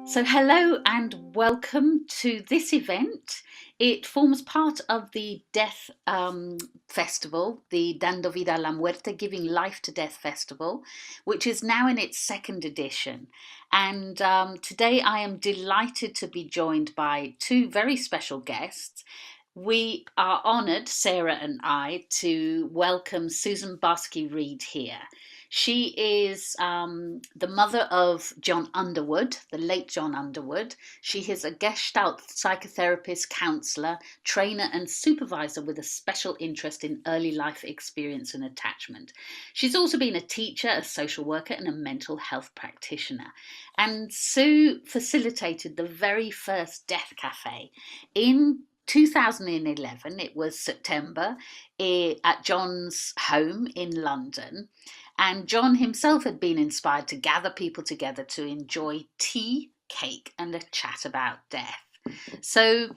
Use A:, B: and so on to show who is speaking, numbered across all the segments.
A: So, hello and welcome to this event. It forms part of the Death Festival, the Dando Vida a la Muerte, Giving Life to Death Festival, which is now in its second edition. And today I am delighted to be joined by two very special guests. We are honoured, Sarah and I, to welcome Susan Barsky Reid here. She is the mother of Jon Underwood, the late Jon Underwood. She is a Gestalt Psychotherapist, counsellor, trainer, and supervisor with a special interest in early life experience and attachment. She's also been a teacher, a social worker, and a mental health practitioner. And Sue facilitated the very first Death Café in 2011. It was September at Jon's home in London. And Jon himself had been inspired to gather people together to enjoy tea, cake, and a chat about death. So,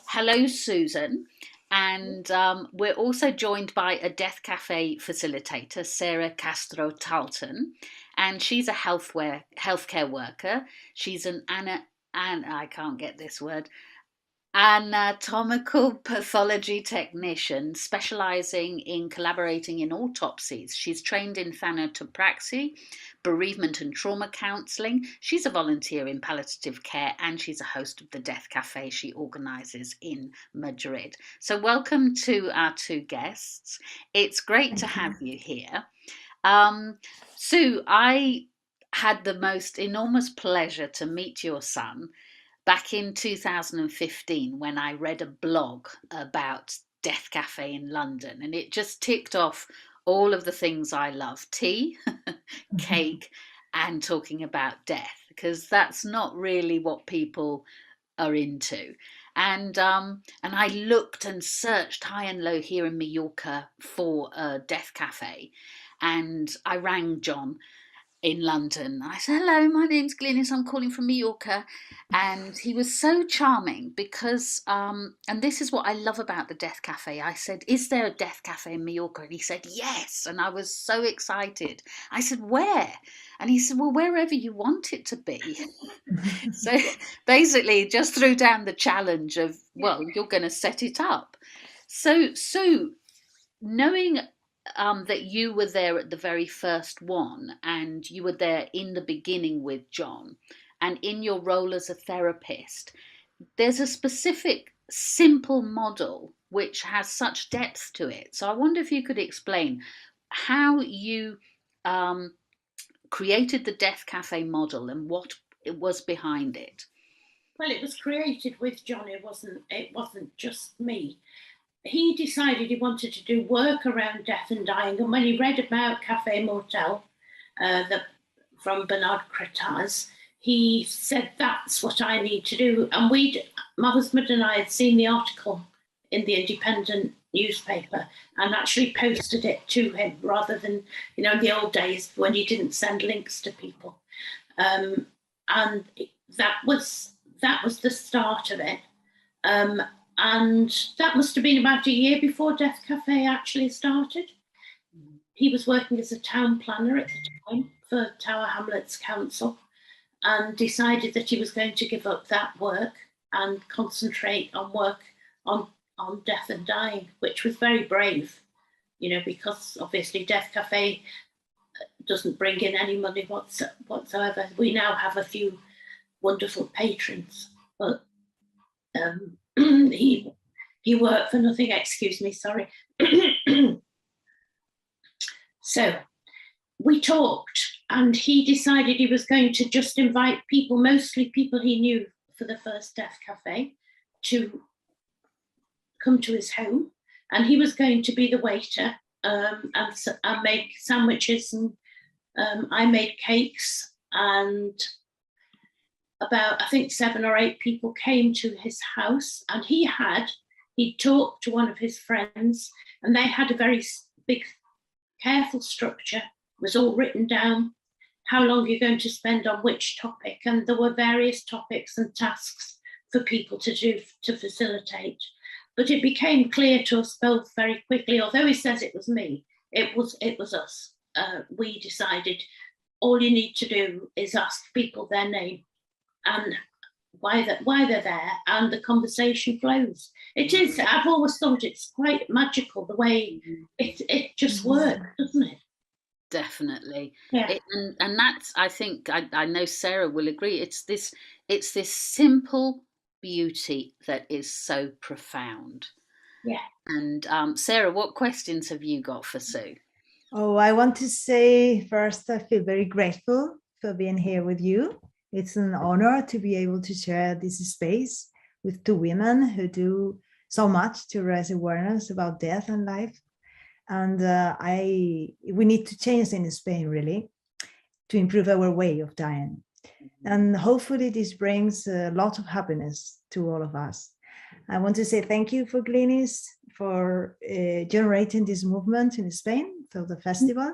A: hello, Susan. And we're also joined by a Death Café facilitator, Sarah Castro Talton. And she's a healthcare worker. She's an I can't get this word, anatomical pathology technician specializing in collaborating in autopsies. She's trained in thanatopraxy, bereavement and trauma counseling. She's a volunteer in palliative care and she's a host of the Death Cafe she organizes in Madrid. So welcome to our two guests. It's great to have you here. Sue, I had the most enormous pleasure to meet your son back in 2015 when I read a blog about Death Cafe in London, and it just ticked off all of the things I love: tea, cake, and talking about death, because that's not really what people are into. And I looked and searched high and low here in Mallorca for a Death Cafe, and I rang Jon in London. I said, "Hello, my name's Glynis. I'm calling from Mallorca." And he was so charming because, and this is what I love about the Death Cafe. I said, "Is there a Death Cafe in Mallorca?" And he said, "Yes." And I was so excited. I said, "Where?" And he said, "Well, wherever you want it to be." So basically, just threw down the challenge of, well, you're going to set it up. So, knowing that you were there at the very first one and you were there in the beginning with Jon and in your role as a therapist, there's a specific simple model which has such depth to it. So I wonder if you could explain how you created the Death Cafe model and what it was behind it.
B: Well, it was created with Jon. It wasn't just me. He decided he wanted to do work around death and dying, and when he read about Café Mortel, from Bernard Cretaz, he said, "That's what I need to do." And my husband and I had seen the article in the Independent newspaper and actually posted it to him, rather than, in the old days when you didn't send links to people. And that was the start of it. And that must have been about a year before Death Cafe actually started. He was working as a town planner at the time for Tower Hamlets Council and decided that he was going to give up that work and concentrate on work on death and dying, which was very brave, because obviously Death Cafe doesn't bring in any money whatsoever. We now have a few wonderful patrons, but he worked for nothing. Excuse me, sorry. So we talked, and he decided he was going to just invite people, mostly people he knew, for the first Death Cafe, to come to his home, and he was going to be the waiter, and make sandwiches, and I made cakes, and about, I think, 7 or 8 people came to his house, and he talked to one of his friends, and they had a very big, careful structure. It was all written down, how long you're going to spend on which topic, and there were various topics and tasks for people to do to facilitate. But it became clear to us both very quickly, although he says it was me, it was us. We decided all you need to do is ask people their name, and why they're there, and the conversation flows. It is. I've always thought it's quite magical the way it just works, doesn't it?
A: Definitely.
B: Yeah.
A: And that's, I think, I know Sarah will agree. It's this simple beauty that is so profound.
B: Yeah.
A: And Sarah, what questions have you got for Sue?
C: Oh, I want to say first, I feel very grateful for being here with you. It's an honor to be able to share this space with two women who do so much to raise awareness about death and life. And we need to change in Spain, really, to improve our way of dying. And hopefully this brings a lot of happiness to all of us. I want to say thank you for Glenis for generating this movement in Spain for the festival.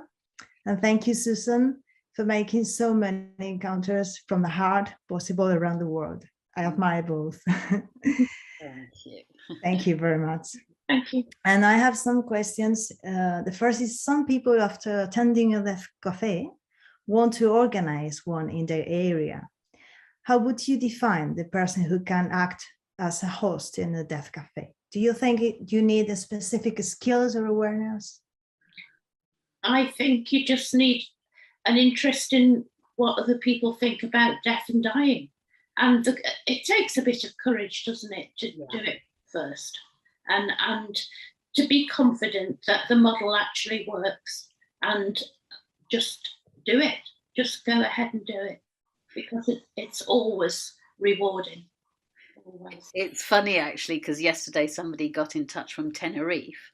C: And thank you, Susan, for making so many encounters from the heart possible around the world. I admire both.
A: Thank you.
C: Thank you very much.
B: Thank you.
C: And I have some questions. The first is, some people after attending a Death Café want to organize one in their area. How would you define the person who can act as a host in a Death Café? Do you think you need a specific skills or awareness?
B: I think you just need an interest in what other people think about death and dying. And it takes a bit of courage, doesn't it, to do it first. And to be confident that the model actually works, and just do it. Just go ahead and do it, because it's always rewarding. Always.
A: It's funny, actually, because yesterday somebody got in touch from Tenerife,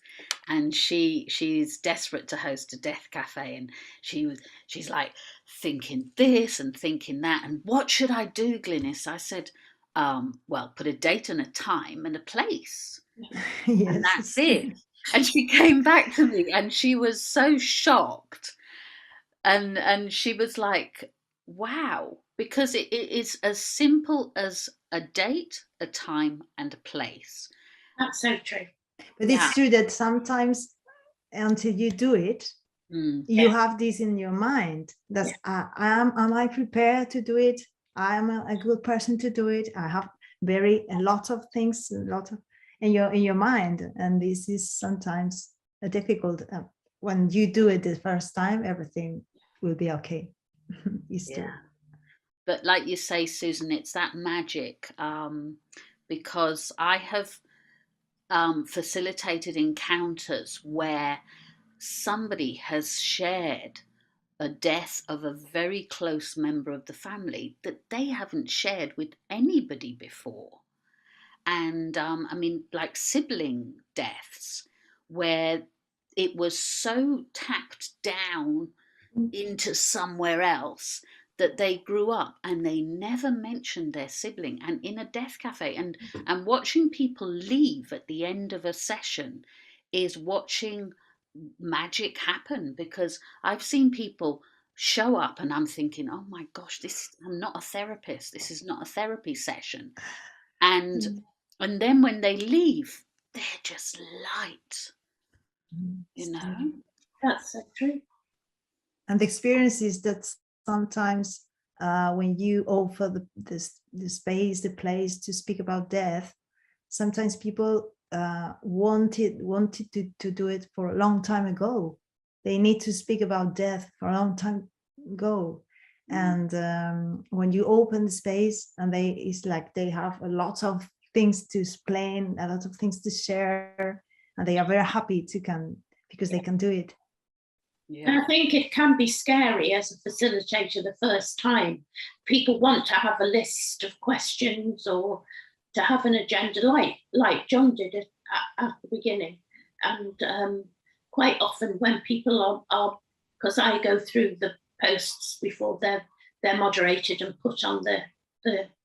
A: and she's desperate to host a Death Café, and she's like thinking this and thinking that, and what should I do, Glynis? I said, well, put a date and a time and a place.
C: Yes.
A: And that's it. And she came back to me and she was so shocked, and she was like, wow, because it is as simple as a date, a time, and a place.
B: That's so true.
C: But it's true that sometimes until you do it, you have this in your mind. That's am I prepared to do it? I'm a good person to do it. I have a lot of things, in your mind, and this is sometimes a difficult. When you do it the first time, everything will be okay. True.
A: But like you say, Susan, it's that magic, because I have facilitated encounters where somebody has shared a death of a very close member of the family that they haven't shared with anybody before. And I mean, like sibling deaths, where it was so tapped down into somewhere else that they grew up and they never mentioned their sibling. And in a Death Café, and watching people leave at the end of a session is watching magic happen, because I've seen people show up and I'm thinking, oh my gosh, I'm not a therapist, this is not a therapy session, and then when they leave, they're just light, you know.
B: That's so true.
C: And the experience is that sometimes when you offer the space, the place to speak about death, sometimes people wanted to do it for a long time ago. They need to speak about death for a long time ago. And when you open the space, and it's like they have a lot of things to explain, a lot of things to share, and they are very happy because they can do it.
B: And I think it can be scary as a facilitator the first time. People want to have a list of questions or to have an agenda, like Jon did at the beginning. And quite often when people are, because I go through the posts before they're moderated and put on the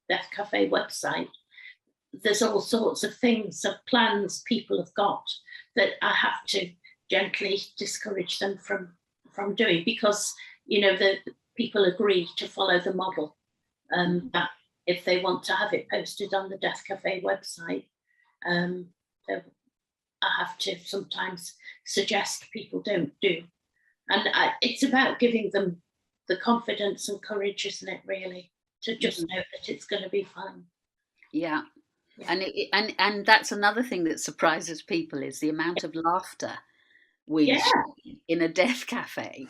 B: Death Café website, there's all sorts of things, of plans people have got that I have to gently discourage them from doing, because the people agree to follow the model, that if they want to have it posted on the Death Café website, I have to sometimes suggest people don't do. And it's about giving them the confidence and courage, isn't it, really, to just know that it's going to be fine.
A: Yeah.
B: Yeah.
A: And that's another thing that surprises people is the amount of laughter we
B: Yeah.
A: share in a death cafe.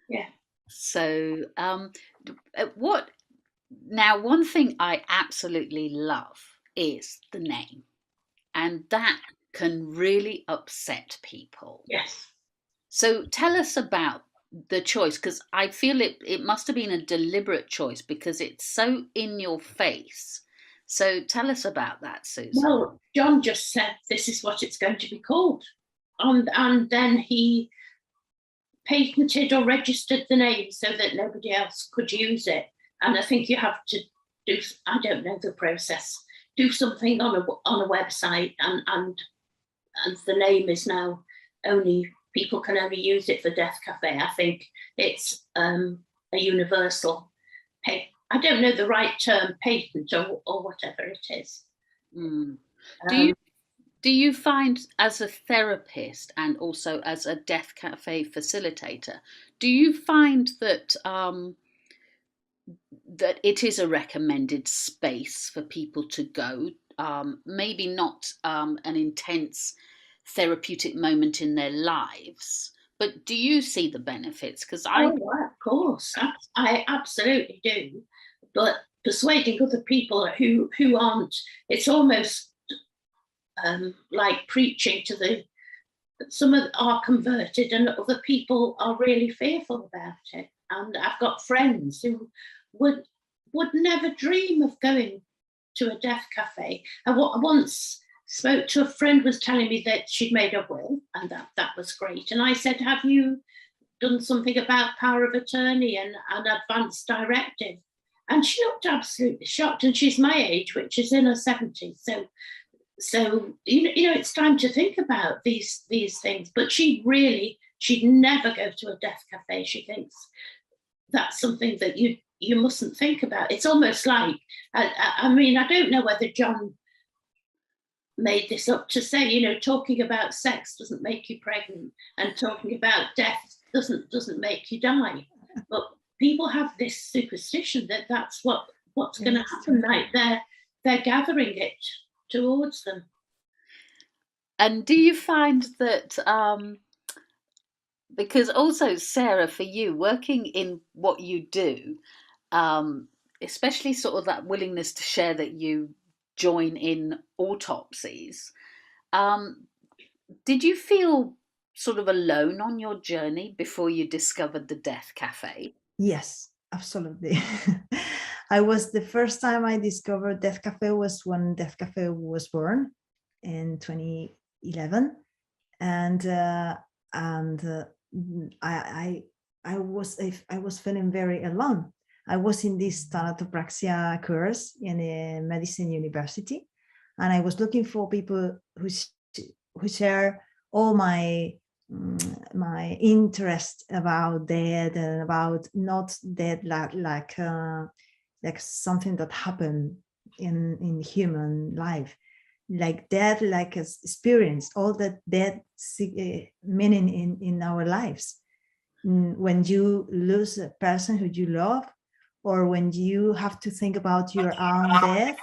B: Yeah.
A: So what now, one thing I absolutely love is the name, and that can really upset people.
B: Yes.
A: So tell us about the choice, because I feel it must have been a deliberate choice because it's so in your face. So tell us about that, Susan.
B: Well, Jon just said this is what it's going to be called, and then he patented or registered the name so that nobody else could use it. And I think you have to do, I don't know the process, do something on a website, and the name is now only, people can only use it for Death Café. I think it's a universal I don't know the right term, patent or whatever it is.
A: Mm. Do you find, as a therapist and also as a Death Cafe facilitator, do you find that that it is a recommended space for people to go? Maybe not an intense therapeutic moment in their lives, but do you see the benefits? Because
B: Oh, well, of course, I absolutely do. But persuading other people who aren't, it's almost like preaching to the, some of are converted and other people are really fearful about it. And I've got friends who would never dream of going to a death cafe. I once spoke to a friend, was telling me that she'd made a will, and that was great. And I said, have you done something about power of attorney and advance directive? And she looked absolutely shocked. And she's my age, which is in her 70s. So you know, it's time to think about these things. But she'd never go to a death cafe. She thinks that's something that you mustn't think about. It's almost like, I mean, I don't know whether Jon made this up to say, you know, talking about sex doesn't make you pregnant, and talking about death doesn't make you die. But people have this superstition that that's what's going to happen. Like they're gathering it towards them.
A: And do you find that because also, Sarah, for you working in what you do, especially sort of that willingness to share that you join in autopsies, did you feel sort of alone on your journey before you discovered the Death Cafe?
C: Yes, absolutely. I was, the first time I discovered Death Cafe was when Death Cafe was born in 2011, and I was feeling very alone. I was in this thanatopraxia course in a medicine university, and I was looking for people who share all my interest about death, and about not death like something that happened in human life, like death like an experience, all that death meaning in our lives. When you lose a person who you love, or when you have to think about your own death,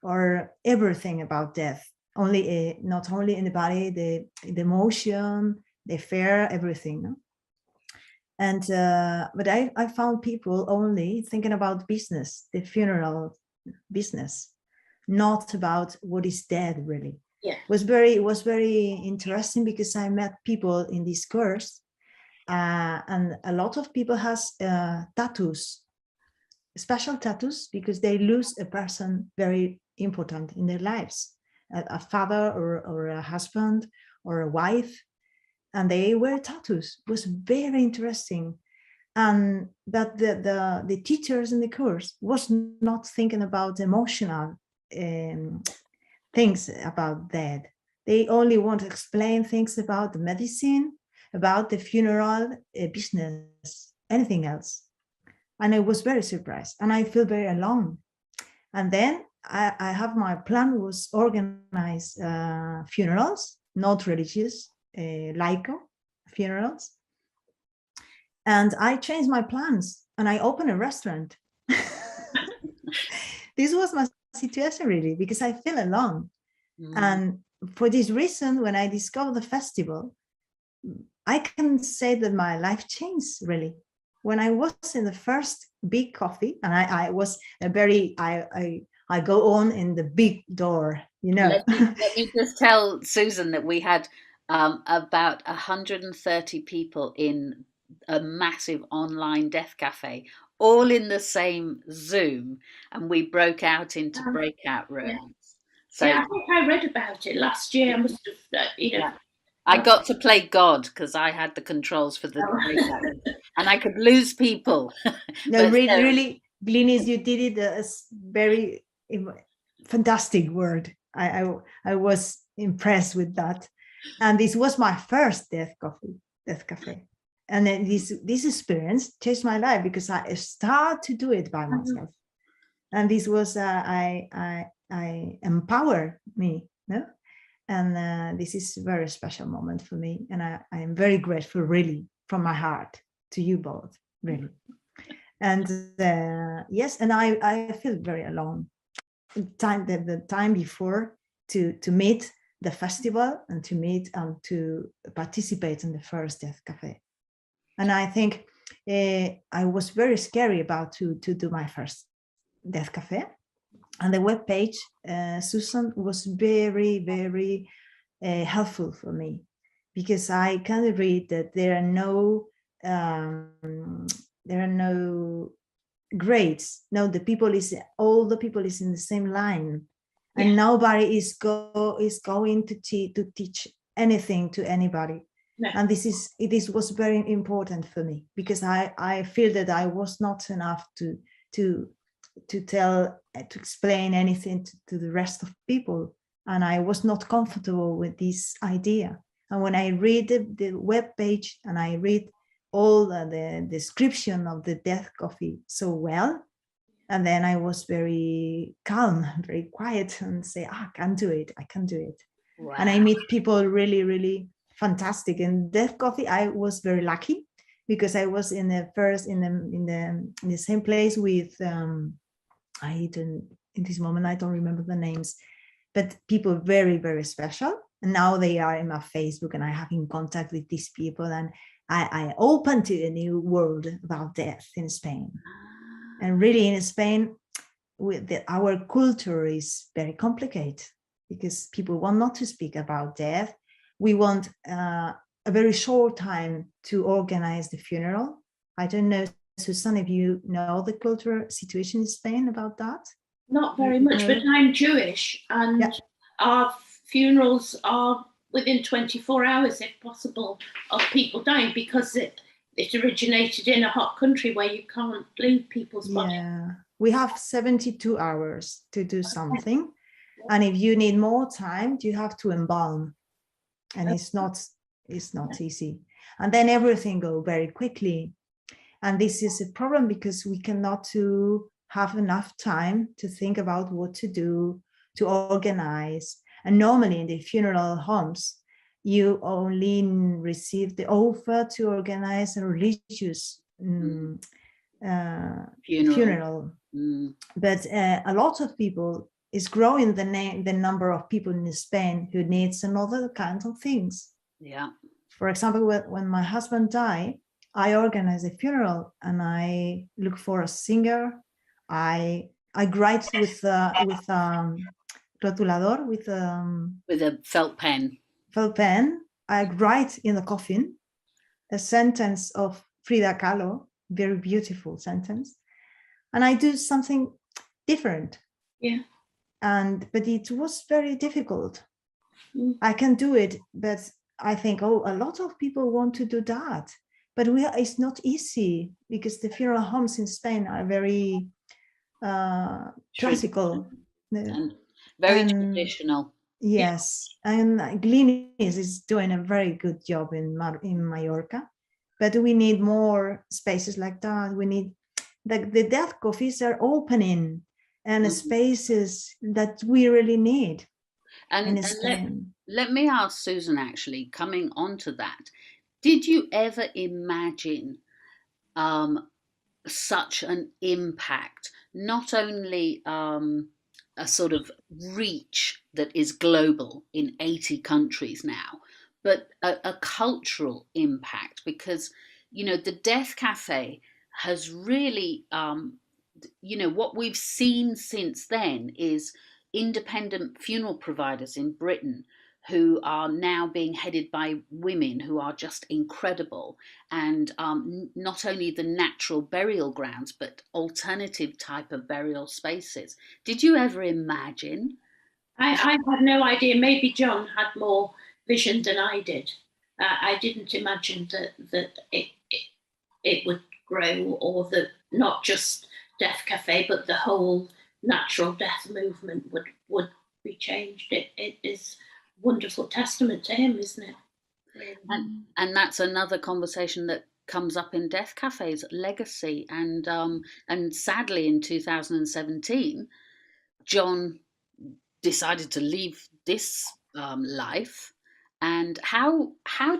C: or everything about death, only not only in the body, the emotion, the fear, everything, no? And but I found people only thinking about business, the funeral business, not about what is dead really.
B: Yeah.
C: It was very interesting, because I met people in this course, and a lot of people has tattoos, special tattoos, because they lose a person very important in their lives, a father or a husband or a wife, and they wear tattoos. It was very interesting. And but the teachers in the course was not thinking about emotional things about that. They only want to explain things about the medicine, about the funeral business, anything else. And I was very surprised, and I feel very alone. And then I have my plan was organize funerals, not religious, laico funerals. And I changed my plans, and I opened a restaurant. this was my situation really, because I feel alone.
A: Mm.
C: And for this reason, when I discovered the festival, I can say that my life changed really. When I was in the first big coffee, and I was a very, I go on in the big door, you know.
A: Let me just tell Susan that we had about 130 people in a massive online Death Café, all in the same Zoom, and we broke out into breakout
B: Yeah.
A: rooms. So
B: Yeah, I think I read about it last year. I must have,
A: yeah. I got to play God because I had the controls for the breakout rooms, and I could lose people.
C: No,
A: But
C: really, really, Glynis, you did it a very fantastic word. I was impressed with that, and this was my first Death Cafe, and then this experience changed my life because I started to do it by myself, and this was I empower me, no? And this is a very special moment for me, and I am very grateful, really, from my heart to you both, really. And yes, and I feel very alone. The time before to meet the festival and to meet and to participate in the first Death Cafe, and I think I was very scary about to do my first Death Cafe, and the web page, Susan, was very, very helpful for me, because I can read that there are no grades. No, all the people is in the same line, and
B: Yeah.
C: nobody is going to teach anything to anybody.
B: No.
C: And this was very important for me, because I feel that I was not enough to explain anything to the rest of people, and I was not comfortable with this idea. And when I read the web page and I read all the description of the Death Coffee so well, and then I was very calm, very quiet, and say, I can do it, I can do it.
A: wow.
C: And I meet people really, really fantastic. In Death Coffee, I was very lucky, because I was in the same place with in this moment I don't remember the names, but people very, very special. And now they are in my Facebook, and I have in contact with these people, and I open to a new world about death in Spain. And really, in Spain, our culture is very complicated, because people want not to speak about death. We want a very short time to organize the funeral. I don't know, Susan, if you know the cultural situation in Spain about that.
B: Not very much, but I'm Jewish, and our funerals are within 24 hours, if possible, of people dying, because it originated in a hot country where you can't leave people's bodies.
C: Yeah, we have 72 hours to do something, and if you need more time, you have to embalm, and it's not easy. And then everything go very quickly, and this is a problem, because we cannot have enough time to think about what to do, to organize. And normally in the funeral homes, you only receive the offer to organize a religious funeral. But a lot of people is growing the number of people in Spain who needs another kind of things.
A: Yeah.
C: For example, when my husband died, I organized a funeral, and I look for a singer. I write with rotulador, with
A: a felt pen.
C: I write in the coffin a sentence of Frida Kahlo, very beautiful sentence, and I do something different.
B: Yeah.
C: But it was very difficult. I can do it, but I think, a lot of people want to do that, but it's not easy, because the funeral homes in Spain are very classical
A: and very traditional.
C: Yes, and Glynis is doing a very good job in Mallorca, but we need more spaces like that. We need the death coffees are opening, and spaces that we really need.
A: And let me ask Susan, actually, coming onto that, did you ever imagine such an impact not only a sort of reach that is global in 80 countries now, but a cultural impact, because, you know, the Death Café has really, you know, what we've seen since then is independent funeral providers in Britain who are now being headed by women who are just incredible, and not only the natural burial grounds but alternative type of burial spaces. Did you ever imagine?
B: I had no idea. Maybe Jon had more vision than I did. I didn't imagine that it would grow, or that not just Death Café, but the whole natural death movement would be changed. It is wonderful testament to him, isn't it? Really?
A: And that's another conversation that comes up in Death Café's legacy. And sadly, in 2017, Jon decided to leave this life. And how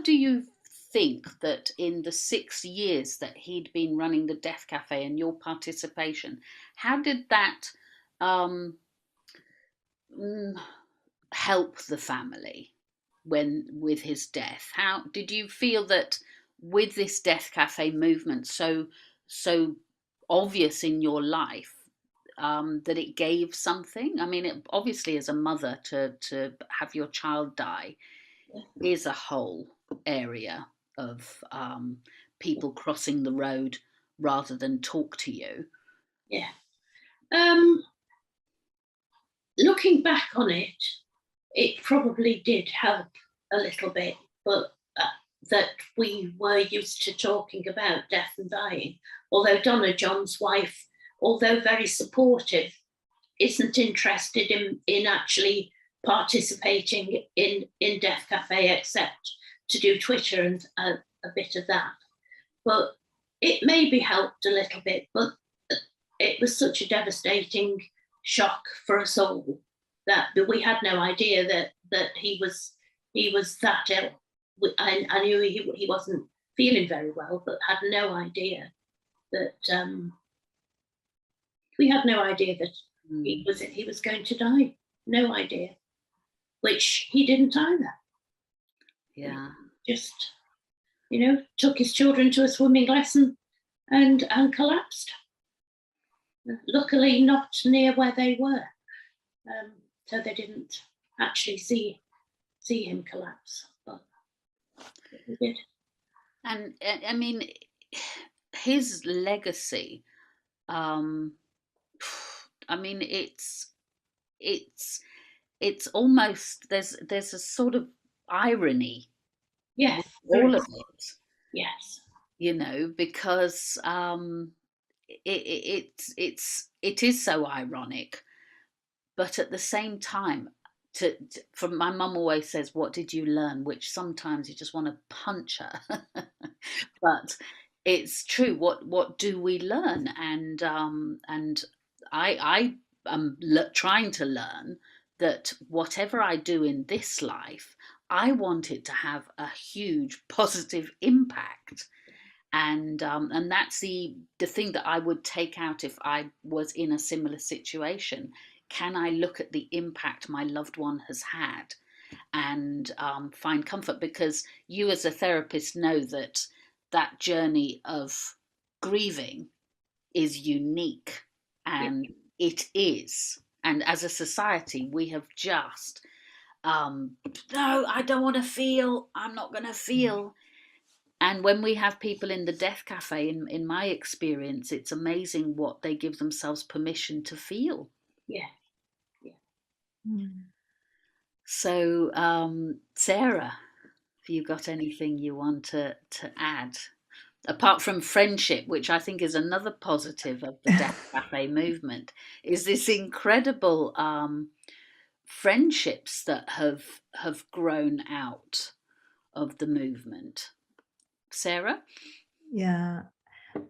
A: do you think that in the 6 years that he'd been running the Death Café and your participation, how did that um, mm, help the family when with his death? How did you feel that with this Death Cafe movement so obvious in your life, that it gave something? I mean, it, obviously, as a mother, to have your child die is a whole area of people crossing the road rather than talk to you.
B: Yeah. Looking back on it, it probably did help a little bit, but that we were used to talking about death and dying. Although Donna, Jon's wife, although very supportive, isn't interested in actually participating in Death Cafe, except to do Twitter and a bit of that. But it maybe helped a little bit, but it was such a devastating shock for us all that we had no idea that he was that ill. I knew he wasn't feeling very well, but had no idea that we had no idea that he was going to die. No idea, which he didn't either.
A: Yeah.
B: Just, took his children to a swimming lesson and collapsed. Luckily, not near where they were, so they didn't actually see him collapse. But he did.
A: And I mean, his legacy. I mean, it's almost there's a sort of irony.
B: Yes,
A: all of it.
B: Yes,
A: Because it is so ironic, but at the same time, from my mum always says, "What did you learn?" Which sometimes you just want to punch her, but it's true. What do we learn? And I am trying to learn that whatever I do in this life, I want it to have a huge positive impact. And that's the thing that I would take out if I was in a similar situation. Can I look at the impact my loved one has had and find comfort? Because you, as a therapist, know that that journey of grieving is unique, and it is. And as a society, we have just no, I don't want to feel. I'm not going to feel. And when we have people in the Death Cafe, in my experience, it's amazing what they give themselves permission to feel.
B: Yeah.
A: So, Sarah, have you got anything you want to add? Apart from friendship, which I think is another positive of the Death Cafe movement, is this incredible friendships that have grown out of the movement. Sarah?
C: Yeah,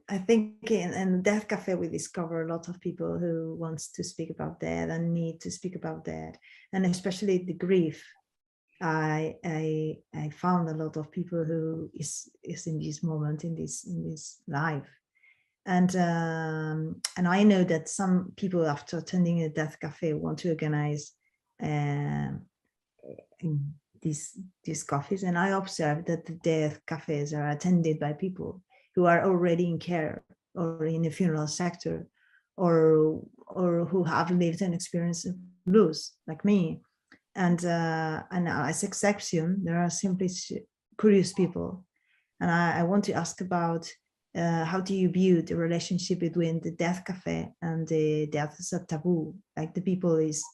C: I think in Death Cafe we discover a lot of people who wants to speak about death and need to speak about death, and especially the grief. I found a lot of people who is in this moment in this life, And I know that some people, after attending a Death Café, want to organize these coffees. And I observed that the Death Cafés are attended by people who are already in care or in the funeral sector, or who have lived an experience of loss, like me. And as exception, there are simply curious people. And I want to ask about how do you view the relationship between the Death Café and the death as a taboo? Like the people is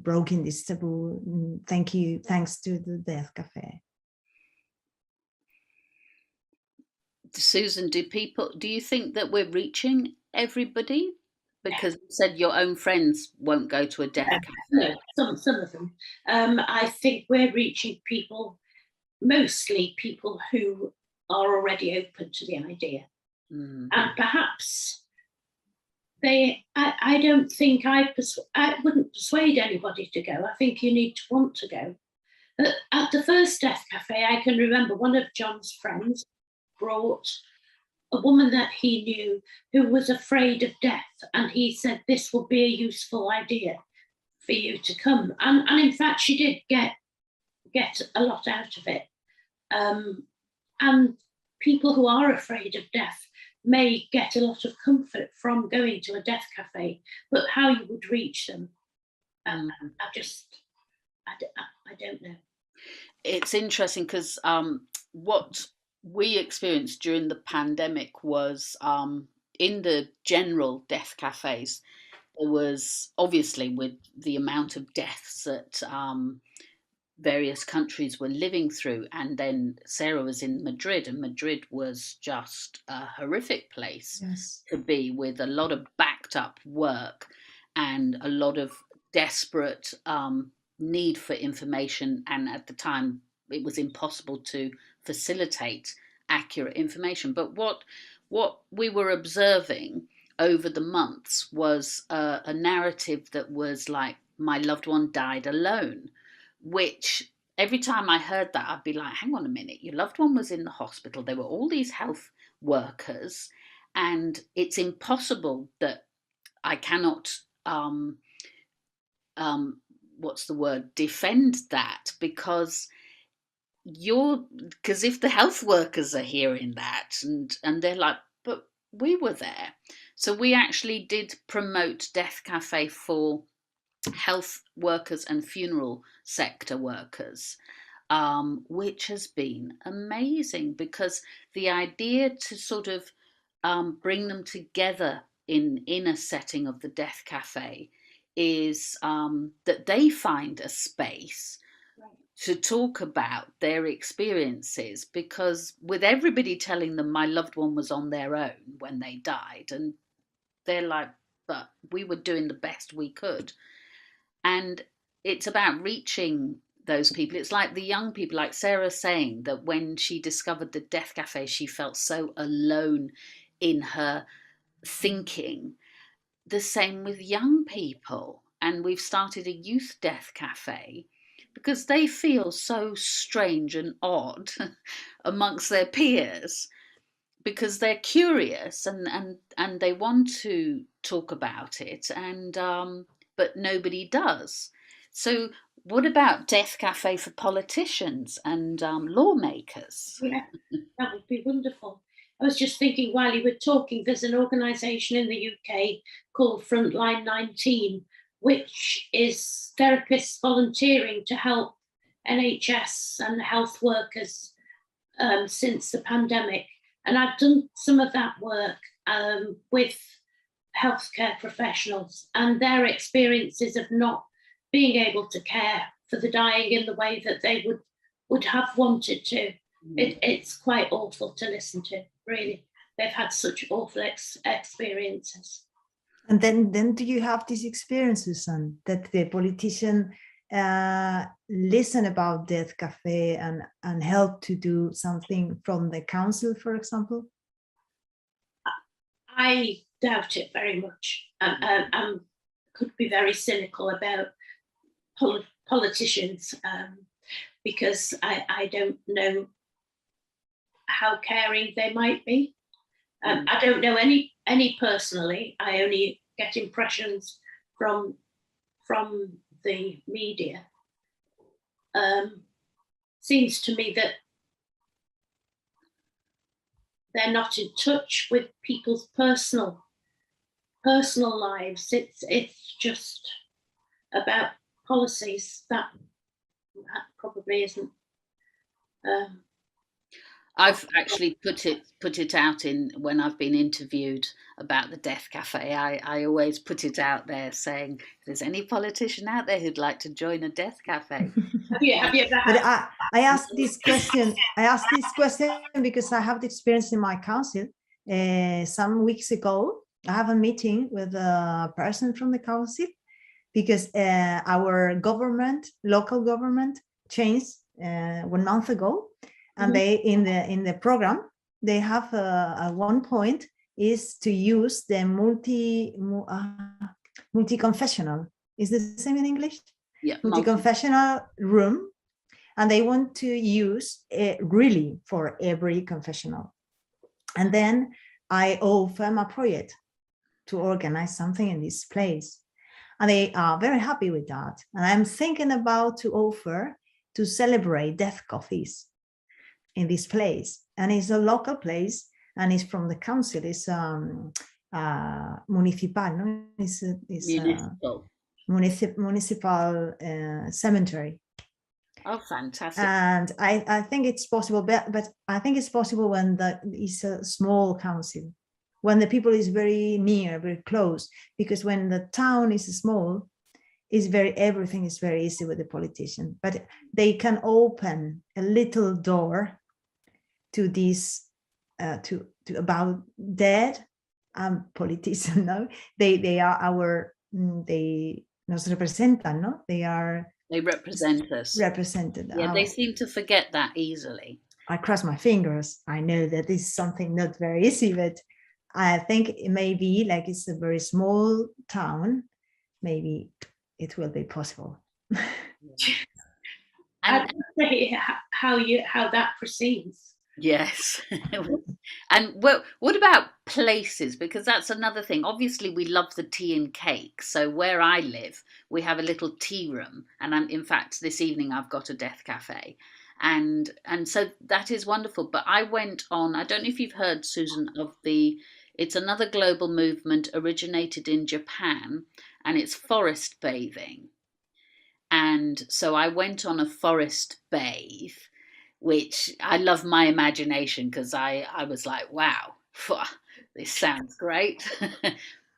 C: broken this taboo. Thanks to the Death Café.
A: Susan, do you think that we're reaching everybody? Because you said your own friends won't go to a death cafe.
B: No, some of them. I think we're reaching people, mostly people who are already open to the idea. And perhaps I don't think I wouldn't persuade anybody to go. I think you need to want to go. At the first Death Café, I can remember one of Jon's friends brought a woman that he knew who was afraid of death, and he said this would be a useful idea for you to come. And in fact, she did get a lot out of it. And people who are afraid of death may get a lot of comfort from going to a death cafe, but how you would reach them, I don't know.
A: It's interesting because what we experienced during the pandemic was in the general death cafes, there was obviously, with the amount of deaths that various countries were living through, and then Sarah was in Madrid, and Madrid was just a horrific place to be, with a lot of backed up work and a lot of desperate need for information, and at the time it was impossible to facilitate accurate information. But what we were observing over the months was a narrative that was like, my loved one died alone, which every time I heard that, I'd be like, hang on a minute, your loved one was in the hospital, there were all these health workers, and it's impossible that I cannot what's the word, defend that, because if the health workers are hearing that and they're like, but we were there. So we actually did promote Death Café for health workers and funeral sector workers, which has been amazing, because the idea to sort of bring them together in a setting of the Death Café is that they find a space to talk about their experiences, because with everybody telling them my loved one was on their own when they died, and they're like, but we were doing the best we could. And it's about reaching those people. It's like the young people, like Sarah saying that when she discovered the Death Café, she felt so alone in her thinking. The same with young people. And we've started a youth Death Café because they feel so strange and odd amongst their peers, because they're curious and they want to talk about it, and but nobody does. So what about Death Café for politicians and lawmakers?
B: Yeah, that would be wonderful. I was just thinking while you were talking, there's an organisation in the UK called Frontline 19, which is therapists volunteering to help NHS and health workers since the pandemic. And I've done some of that work with healthcare professionals and their experiences of not being able to care for the dying in the way that they would have wanted to. It's quite awful to listen to, really. They've had such awful experiences.
C: And then do you have these experiences, and that the politician listen about Death Café and help to do something from the council, for example?
B: I doubt it very much. I could be very cynical about politicians because I don't know how caring they might be. I don't know any personally. I only get impressions from the media. Seems to me that they're not in touch with people's personal lives. It's just about policies. That probably isn't.
A: I've actually put it out in when I've been interviewed about the Death Café. I always put it out there saying, if there's any politician out there who'd like to join a Death Café.
B: Have you ever
C: But
B: had?
C: I asked this question. I asked this question because I have the experience in my council. Some weeks ago, I have a meeting with a person from the council because our government, local government, changed 1 month ago, and they in the program they have a one point is to use the multi-confessional. Is the same in English?
A: Yeah,
C: multi-confessional room, and they want to use it really for every confessional. And then I offer my project to organize something in this place, and they are very happy with that. And I'm thinking about to offer to celebrate death coffees in this place, and it's a local place, and it's from the council. It's municipal, no? It's municipal cemetery.
A: Oh, fantastic!
C: And I think it's possible, but I think it's possible when it's a small council, when the people is very near, very close. Because when the town is small, everything is very easy with the politician. But they can open a little door to this, to about dead politicians. No, they are they nos representan, no?
A: They represent us.
C: Represented.
A: Yeah, they seem to forget that easily.
C: I cross my fingers. I know that this is something not very easy, but I think it may be like it's a very small town. Maybe it will be possible.
B: I'd say how that proceeds.
A: Yes. And what about places? Because that's another thing. Obviously, we love the tea and cake. So where I live, we have a little tea room. And in fact, this evening I've got a Death Café. And so that is wonderful. But I went on, I don't know if you've heard, Susan, it's another global movement originated in Japan, and it's forest bathing. And so I went on a forest bathe, which I love my imagination, because I was like, wow, this sounds great.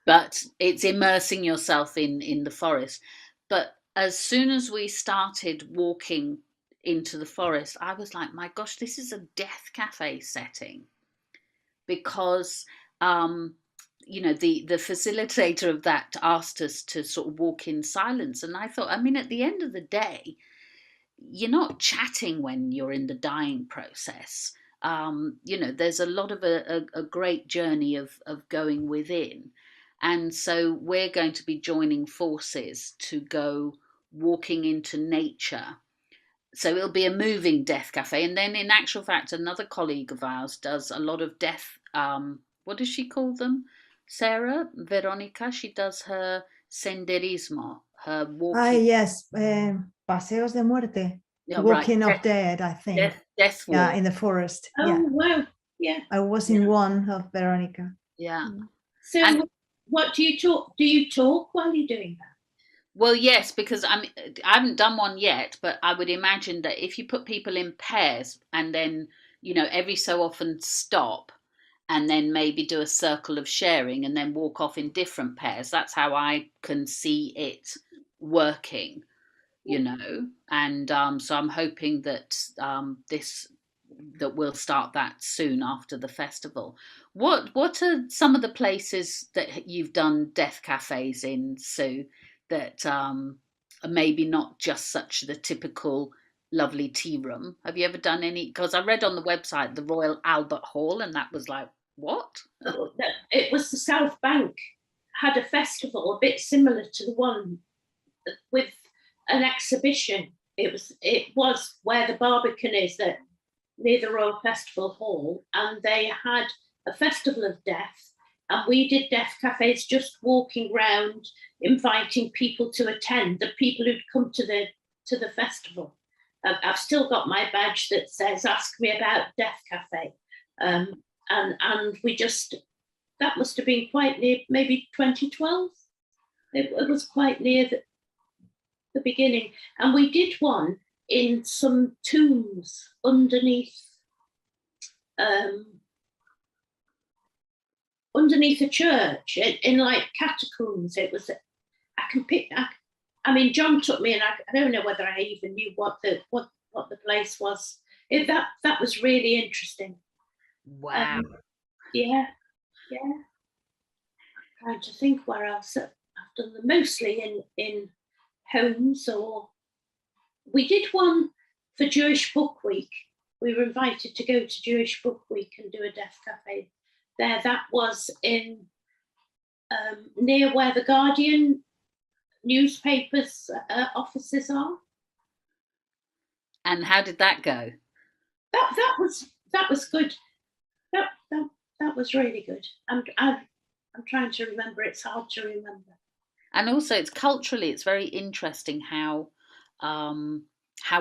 A: But it's immersing yourself in the forest. But as soon as we started walking into the forest, I was like, my gosh, this is a Death Café setting. Because the facilitator of that asked us to sort of walk in silence. And I thought, I mean, at the end of the day, you're not chatting when you're in the dying process. There's a lot of a great journey of going within. And so we're going to be joining forces to go walking into nature. So it'll be a moving Death Café. And then in actual fact, another colleague of ours does a lot of death, what does she call them? Sarah, Veronica, she does her senderismo, her walking.
C: Yes, paseos de muerte, walking of dead, I think.
A: Death walk.
C: Yeah, in the forest.
B: Oh, wow. Yeah.
C: I was in one of Veronica.
A: Yeah.
B: So what do you talk? Do you talk while you're doing that?
A: Well, yes, because I haven't done one yet, but I would imagine that if you put people in pairs and then, every so often stop and then maybe do a circle of sharing and then walk off in different pairs, that's how I can see it working, And so I'm hoping that that we'll start that soon after the festival. What are some of the places that you've done Death Cafés in, Sue, that are maybe not just such the typical lovely tea room? Have you ever done any? Because I read on the website the Royal Albert Hall, and that was like, what?
B: It was the South Bank had a festival a bit similar to the one with an exhibition. It was where the Barbican is, that near the Royal Festival Hall, and they had a festival of death, and we did death cafes, just walking around, inviting people to attend, the people who'd come to the festival. I've still got my badge that says "Ask me about Death Cafe," and we just, that must have been quite near, maybe 2012. It was quite near the beginning, and we did one in some tombs underneath a church, in like catacombs. It was, I mean, John took me, and I don't know whether I even knew what the place was. That was really interesting.
A: Wow.
B: Yeah. I'm trying to think where else I've done them. Mostly in homes, or we did one for Jewish Book Week. We were invited to go to Jewish Book Week and do a death cafe there. That was in near where the Guardian newspapers offices are.
A: And how did that go?
B: That was good. That was really good. I'm trying to remember. It's hard to remember.
A: And also, it's culturally, it's very interesting how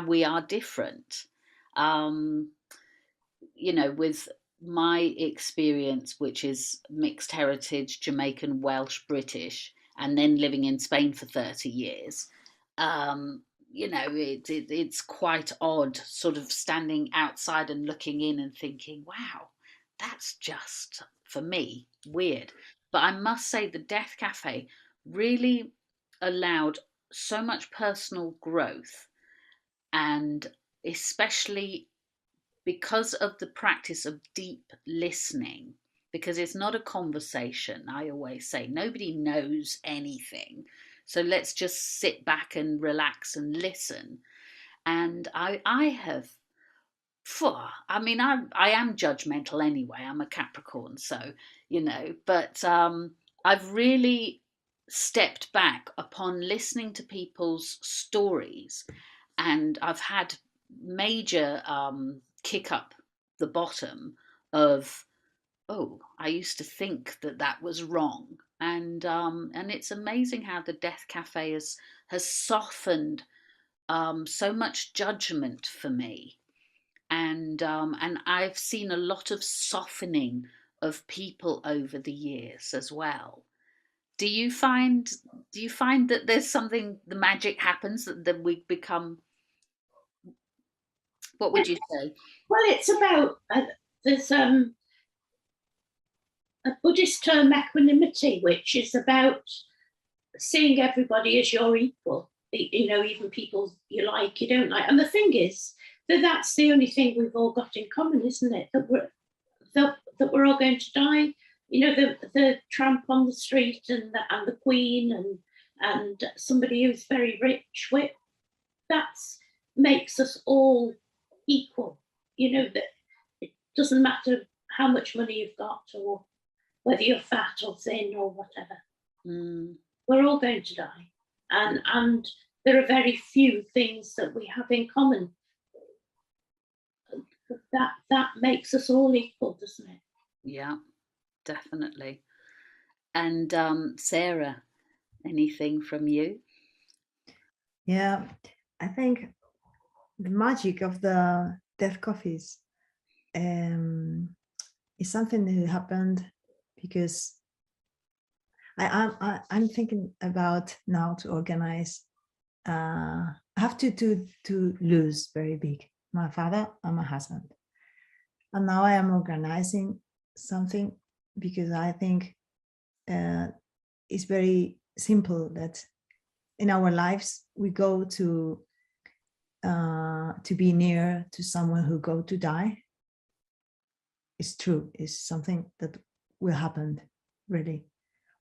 A: we are different. You know, with my experience, which is mixed heritage, Jamaican, Welsh, British, and then living in Spain for 30 years, you know, it's quite odd sort of standing outside and looking in and thinking, wow, that's just, for me, weird. But I must say, the Death Cafe really allowed so much personal growth, and especially because of the practice of deep listening, because it's not a conversation. I always say nobody knows anything, so let's just sit back and relax and listen. And I have, I mean, I am judgmental anyway. I'm a Capricorn, so you know. But I've really stepped back upon listening to people's stories, and I've had major kick up the bottom of, oh, I used to think that was wrong, and it's amazing how the Death Cafe has softened so much judgment for me, and I've seen a lot of softening of people over the years as well. Do you find that there's something, the magic happens, that we become, what would you say?
B: Well, it's about there's a Buddhist term, equanimity, which is about seeing everybody as your equal. You know, even people you like, you don't like. And the thing is that's the only thing we've all got in common, isn't it? That we're all going to die. You know, the tramp on the street, and the Queen, and somebody who's very rich. That makes us all equal. You know, that it doesn't matter how much money you've got, or whether you're fat or thin or whatever. We're all going to die, and there are very few things that we have in common. That makes us all equal, doesn't it?
A: Yeah, definitely. And Sarah, anything from you?
C: Yeah, I think the magic of the death coffees is something that happened because I'm thinking about now to organize. I have to lose very big, my father and my husband, and now I am organizing something because I think it's very simple that in our lives we go to be near to someone who go to die. It's true. It's something that will happen, really.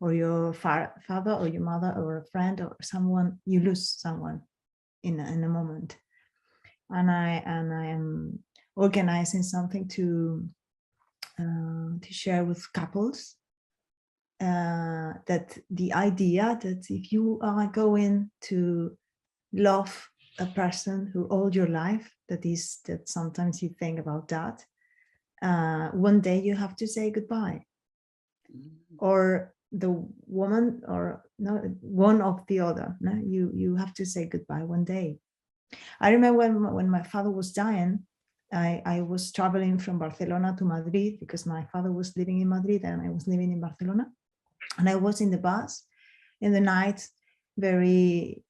C: Or your father or your mother or a friend or someone, you lose someone in a moment. And I am organizing something to share with couples. That the idea that if you are going to love a person who all your life, that sometimes you think about that, one day you have to say goodbye, or the woman, or no, one of the other. No, you have to say goodbye one day. I remember when my father was dying, I was traveling from Barcelona to Madrid because my father was living in Madrid and I was living in Barcelona. And I was in the bus in the night, very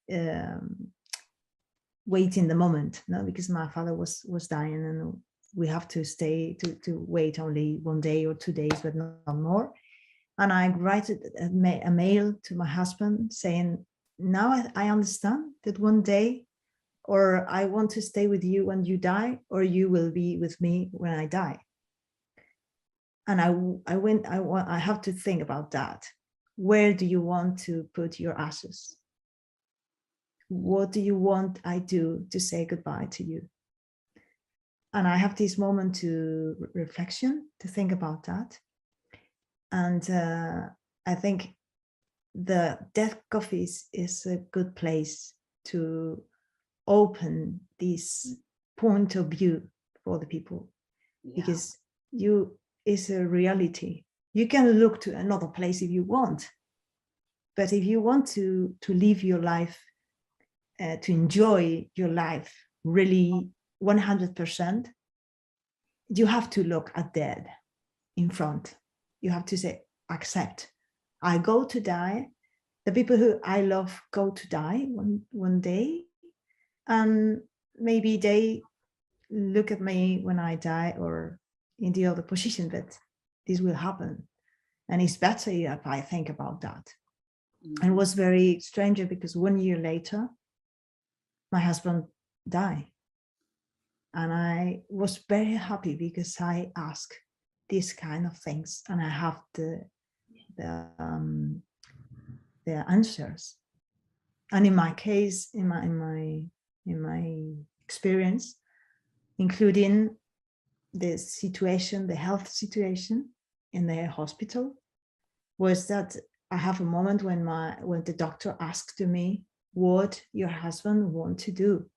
C: waiting the moment, no, because my father was dying, and we have to stay to wait only 1 day or 2 days, but not more. And I write a mail to my husband saying, now I understand that one day, or I want to stay with you when you die, or you will be with me when I die. And I have to think about that. Where do you want to put your ashes? What do you want I do to say goodbye to you? And I have this moment to reflection, to think about that. And I think the Death Café is a good place to open this point of view for the people, because is a reality. You can look to another place if you want, but if you want to live your life, to enjoy your life really 100%, you have to look at death in front. You have to say, accept, I go to die. The people who I love go to die one day, and maybe they look at me when I die or in the other position, but this will happen. And it's better if I think about that. And it was very strange because 1 year later, my husband died. And I was very happy because I asked these kind of things and I have the answers. And in my case, in my experience, including the situation, the health situation in the hospital, was that I have a moment when the doctor asked me what your husband want to do,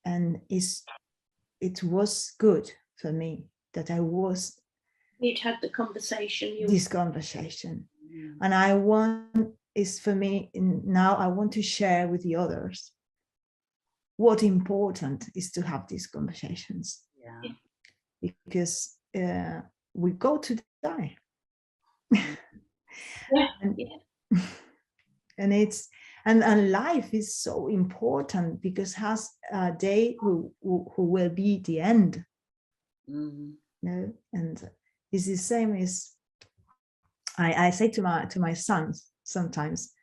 C: and it was good for me that
B: you'd had the conversation.
C: This conversation, and I want is for me now. I want to share with the others what important is to have these conversations. Because we go to die. And it's and life is so important because has a day who will be the end. You know? And it's the same as I say to my sons sometimes,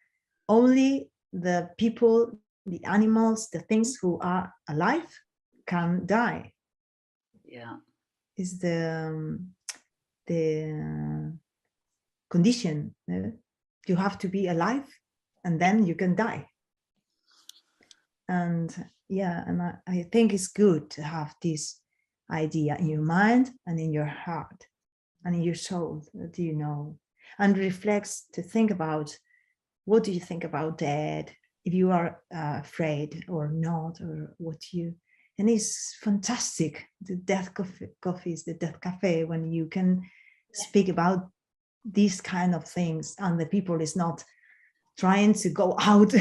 C: only the people, the animals, the things who are alive can die. Is the condition. You have to be alive and then you can die. And I think it's good to have this idea in your mind and in your heart and in your soul, do you know, and reflects to think about what do you think about death, if you are afraid or not, or what you. And it's fantastic. The Death Coffee is the Death Café when you can speak about these kind of things, and the people is not trying to go out,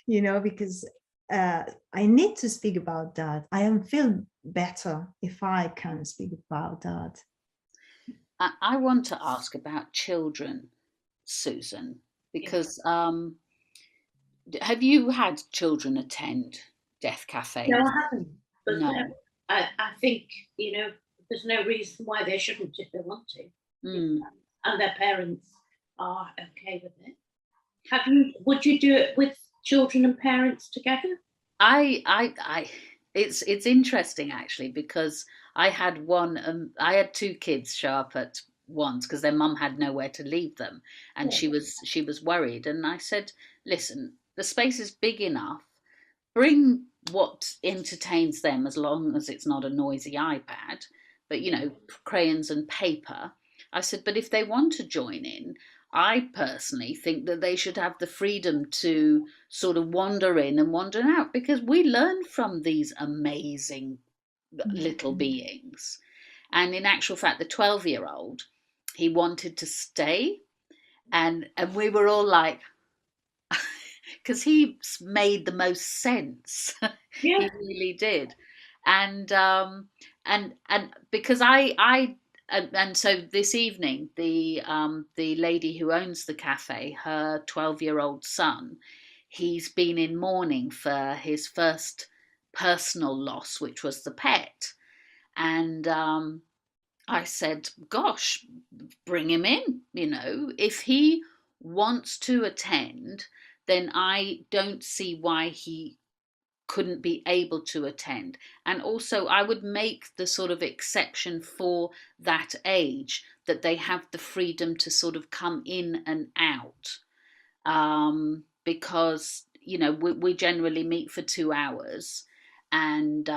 C: you know, because I need to speak about that. I am feel better if I can speak about that.
A: I want to ask about children, Susan, because have you had children attend Death Café?
B: No, I haven't. But
A: no.
B: I think, you know, there's no reason why they shouldn't if they want to. And their parents are okay with it. Would you do it with children and parents together?
A: It's interesting actually, because I had two kids show up at once because their mum had nowhere to leave them, and she was worried, and I said, listen, the space is big enough, bring what entertains them as long as it's not a noisy iPad, but you know, crayons and paper. I said, but if they want to join in, I personally think that they should have the freedom to sort of wander in and wander out, because we learn from these amazing little beings. And in actual fact, the 12-year-old, he wanted to stay. And we were all like, because he made the most sense.
B: Yeah.
A: He really did. And because and so this evening, the lady who owns the cafe, her 12-year-old son, he's been in mourning for his first personal loss, which was the pet. And I said, gosh, bring him in. If he wants to attend, then I don't see why he couldn't be able to attend. And also, I would make the sort of exception for that age, that they have the freedom to sort of come in and out. Because, we generally meet for 2 hours. And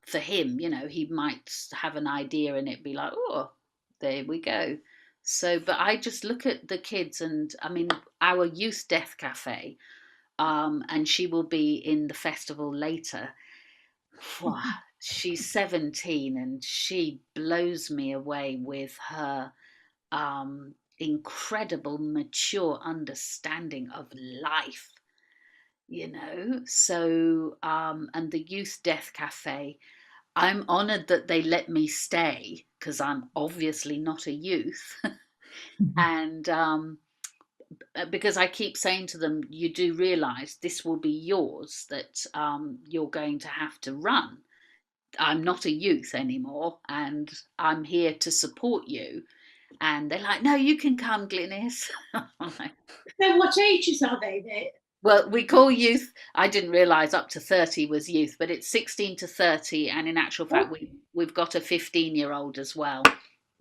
A: for him, he might have an idea and it'd be like, oh, there we go. So, but I just look at the kids, and I mean, our youth Death Café, and she will be in the festival later. Wow, she's 17 and she blows me away with her incredible, mature understanding of life. So and the youth Death Cafe, I'm honored that they let me stay because I'm obviously not a youth. And because I keep saying to them, you do realize this will be yours, that you're going to have to run. I'm not a youth anymore and I'm here to support you. And they're like, no, you can come, Glynis.
B: So what ages are they?
A: Well, we call youth, I didn't realise up to 30 was youth, but it's 16 to 30. And in actual fact, we've got a 15-year-old as well.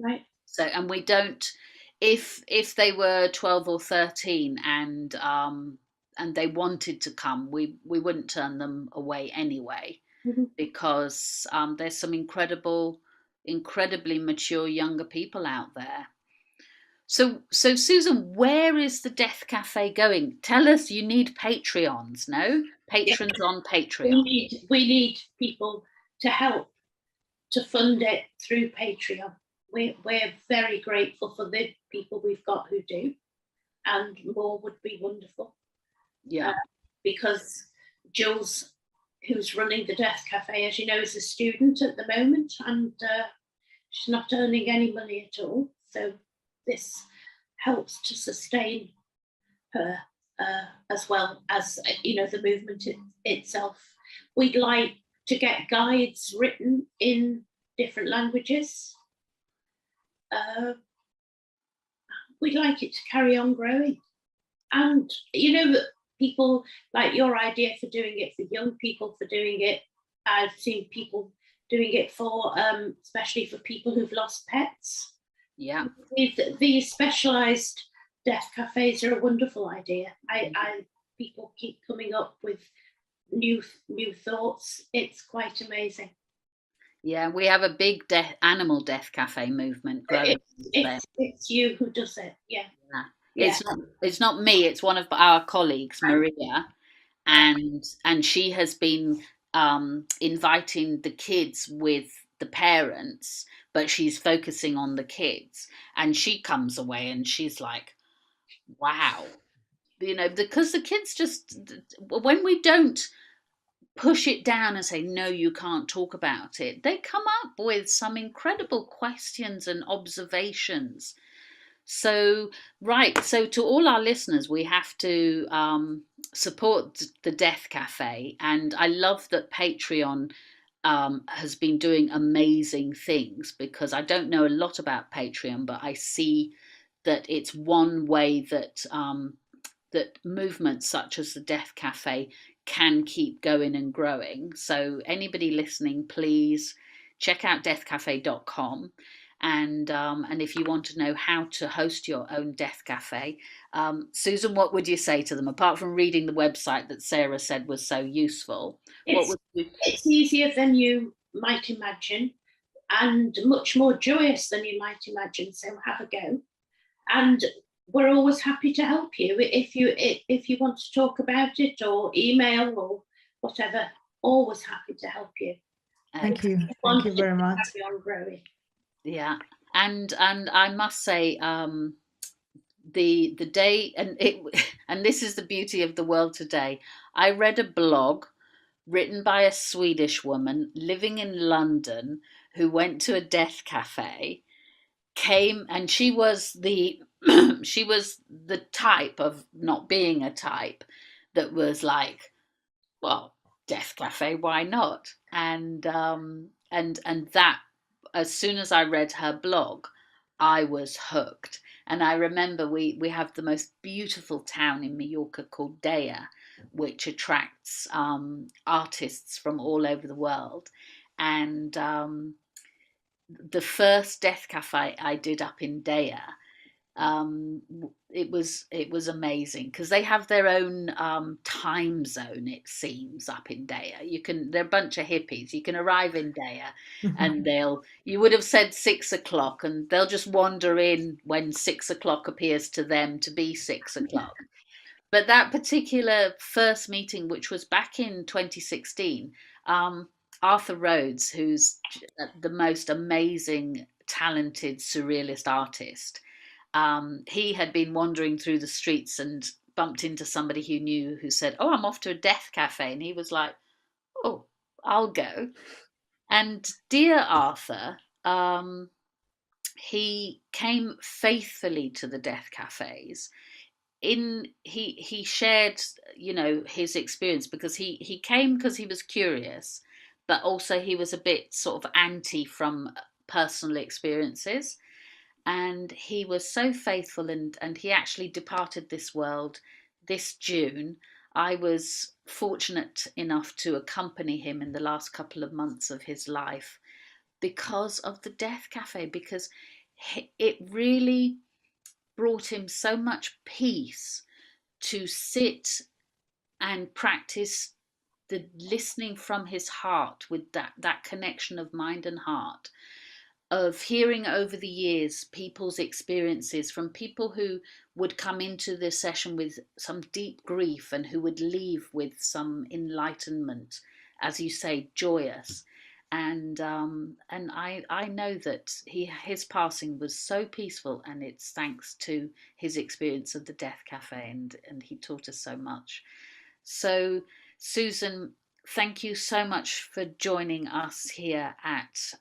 B: Right.
A: So, and we don't, if they were 12 or 13 and they wanted to come, we wouldn't turn them away anyway, because there's some incredibly mature younger people out there. So Susan, where is the Death Cafe going? Tell us, you need Patreons, no? Patrons on Patreon.
B: We need people to help to fund it through Patreon. We're very grateful for the people we've got who do, and more would be wonderful.
A: Yeah.
B: Because Jules, who's running the Death Cafe, as you know, is a student at the moment, and she's not earning any money at all. So this helps to sustain her, as well as, the movement itself. We'd like to get guides written in different languages. We'd like it to carry on growing. And, people like your idea for doing it for young people, for doing it. I've seen people doing it for, especially for people who've lost pets.
A: Yeah.
B: These specialised death cafes are a wonderful idea. People keep coming up with new thoughts. It's quite amazing.
A: Yeah, we have a big animal death cafe movement growing.
B: It's you who does it. Yeah.
A: It's not me. It's one of our colleagues, Maria, and she has been inviting the kids with the parents, but she's focusing on the kids. And she comes away and she's like, "Wow," because the kids just, when we don't push it down and say, no, you can't talk about it, they come up with some incredible questions and observations. So to all our listeners, we have to support the Death Cafe. And I love that Patreon has been doing amazing things, because I don't know a lot about Patreon, but I see that it's one way that that movements such as the Death Cafe can keep going and growing. So anybody listening, please check out deathcafe.com. And if you want to know how to host your own Death Cafe, Susan, what would you say to them, apart from reading the website that Sarah said was so useful?
B: It's easier than you might imagine, and much more joyous than you might imagine. So have a go, and we're always happy to help you if you want to talk about it or email or whatever. Always happy to help you.
C: Thank you very much.
B: Carry on growing.
A: Yeah. And I must say, the day, and it and this is the beauty of the world today. I read a blog written by a Swedish woman living in London who went to a death cafe, came, and she was the she was the type of not being a type that was like, well, death cafe, why not? And that, as soon as I read her blog, I was hooked. And I remember we have the most beautiful town in Mallorca called Dea, which attracts artists from all over the world. And the first death cafe I did up in Dea, it was amazing because they have their own time zone. It seems up in Dea, they're a bunch of hippies. You can arrive in Dea, and you would have said 6 o'clock, and they'll just wander in when 6 o'clock appears to them to be 6 o'clock. But that particular first meeting, which was back in 2016, Arthur Rhodes, who's the most amazing, talented surrealist artist, he had been wandering through the streets and bumped into somebody he knew who said, "Oh, I'm off to a death cafe." And he was like, "Oh, I'll go." And dear Arthur, he came faithfully to the death cafes. He shared, his experience, because he came because he was curious, but also he was a bit sort of anti from personal experiences. And he was so faithful, and he actually departed this world this June. I was fortunate enough to accompany him in the last couple of months of his life because of the Death Cafe, because it really brought him so much peace to sit and practice the listening from his heart, with that connection of mind and heart, of hearing over the years people's experiences, from people who would come into the session with some deep grief and who would leave with some enlightenment, as you say, joyous. And I know that his passing was so peaceful, and it's thanks to his experience of the Death Cafe, and he taught us so much. So, Susan, thank you so much for joining us here at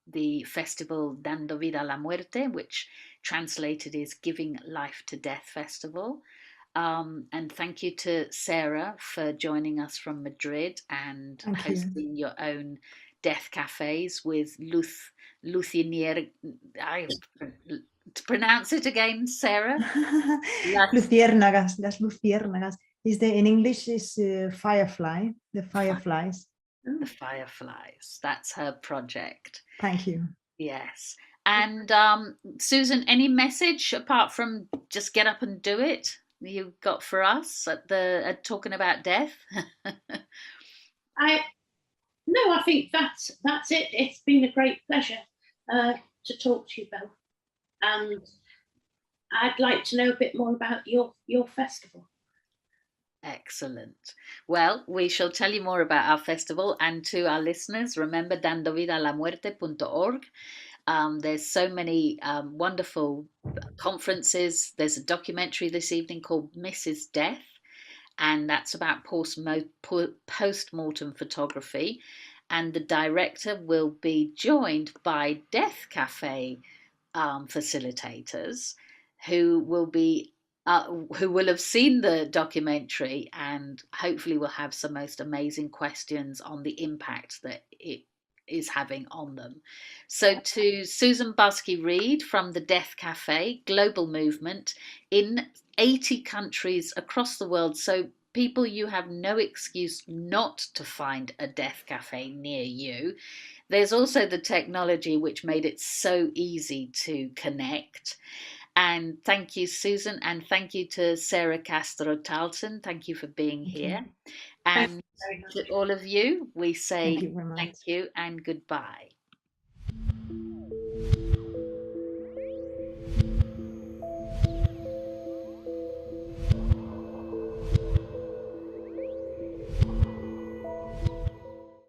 A: the festival Dando Vida a la Muerte, which translated is Giving Life to Death Festival. And thank you to Sarah for joining us from Madrid and
C: Thank you.
A: hosting your own death cafes with Lucinier. To pronounce it again, Sarah?
C: Luciérnagas, las luciérnagas. In English is firefly, the fireflies.
A: The Fireflies. That's her project.
C: Thank you.
A: Yes. And Susan, any message apart from just get up and do it you've got for us at talking about death?
B: I think that's it. It's been a great pleasure to talk to you both, and I'd like to know a bit more about your festival.
A: Excellent. Well, we shall tell you more about our festival, and to our listeners, remember dandovidalamuerte.org. There's so many wonderful conferences. There's a documentary this evening called Mrs. Death, and that's about post-mortem photography. And the director will be joined by Death Cafe facilitators who will have seen the documentary, and hopefully will have some most amazing questions on the impact that it is having on them. So to Susan Barsky Reid from the Death Café, global movement in 80 countries across the world. So people, you have no excuse not to find a death cafe near you. There's also the technology which made it so easy to connect. And thank you, Susan, and thank you to Sarah Castro Talton. Thank you for being here. And to all of you, we say
C: Thank you very much.
A: thank you and goodbye.